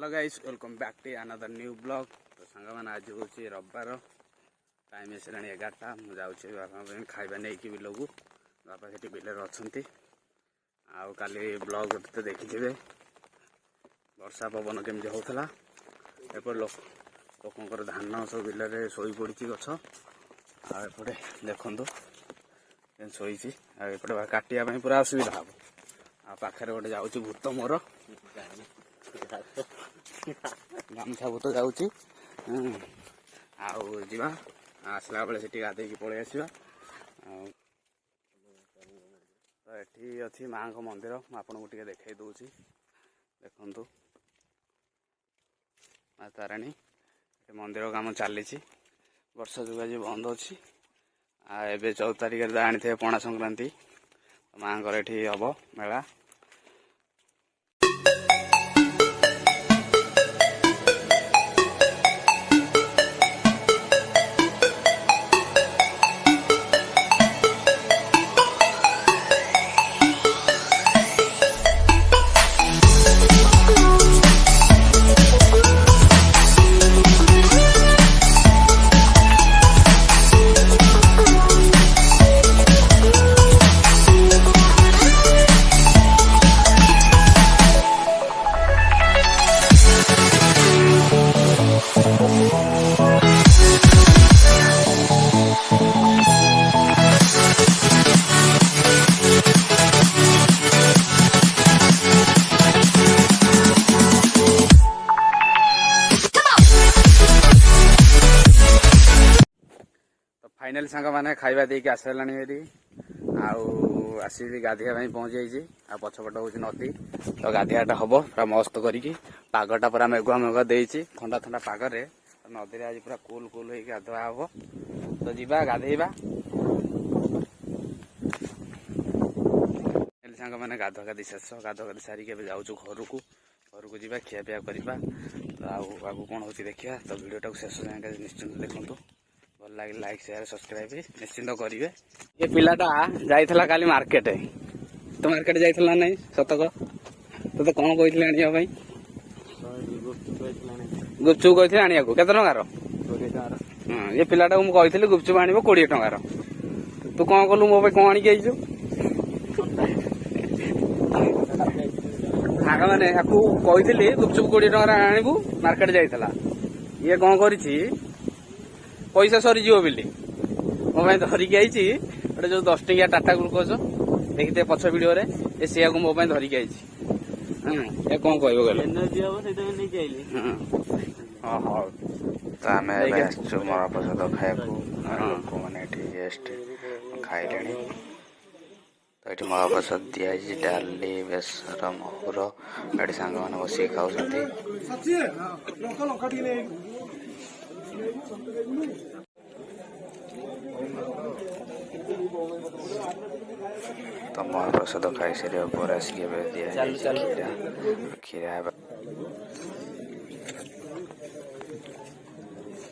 Hello guys welcome back to another new blog. तो song मैंने आज हूँ रविवार टाइम आसा 11टा मुझे बापा खाଇବା नहीं बिल को बापा से बिल अच्छा आउ काली ब्लॉग तो देखिथे वर्षा पवन केमती होता एपटे लोकंर धान सब बिल शोई पड़ी गछ आएपटे देखु शोई एपटे काटापी पूरा असुविधा हम आखिर गोटे जाऊँ भूत मोर गामछा भूत जाऊँगी आसला बेले से गाधे पलि आसवा तो ये अच्छी माँ को मंदिर आपको टे देखा दूसरी देखु माँ ताराणी मंदिर काम चली वर्षा जुग आज बंद अच्छी एवं 14 तारिख जानते पणा संक्रांति माँ ये हम मेला फाइनाल सांग मैंने खाଇବା देकी आसलानी हेरी आसी गाधिया पहुँच जाइए पछपट हूँ नदी तो गाधियाटा हम पूरा मस्त करके पागटा पूरा मेघुआ मेघुआ देती ठंडा ठंडा पागरे नदी आज पूरा कूल कूल हो गाधुआ हम तो जीवा गाधेवा सांग मैंने गाधुआ गाधी शेष गाधुआ गाधी सारिक जाऊँ घर को जा खियापिया करवा तो आगे कौन हो देखा तो वीडियो शेष जाए निश्चिंत देखूँ भल लगे लाइक शेयर सब्सक्राइब निश्चिंत करेंगे। ये पिलाटा जाइथला काली मार्केट तो मार्केट जाइथला नहीं सतक तो कौन कही आने गुपचुप कही आने को केते टंकार ये पिलाटा मुझे गुपचुप आण 20 टंकार तू कौन कलु मो कौन आणिक आईचु साग मैंने कही गुपचुप 20 टंकार आणबू मार्केट जाइथला ये कौन करी पैसा सरीज बोली मो धरिकी आई गोटे जो 10 टंकिया टाटा ग्लुकोज देखते पछ भिडियो ये सी को मो धरिकी आई कौन कह महाप्रसाद खाया मैंने गेस्ट खाइले तो ये महाप्रसाद दिखाई डाली बेसर महुर ये सांग मैंने बस खाऊ तो महाप्रसाद खाई सारे पर आसिक दिया खीरा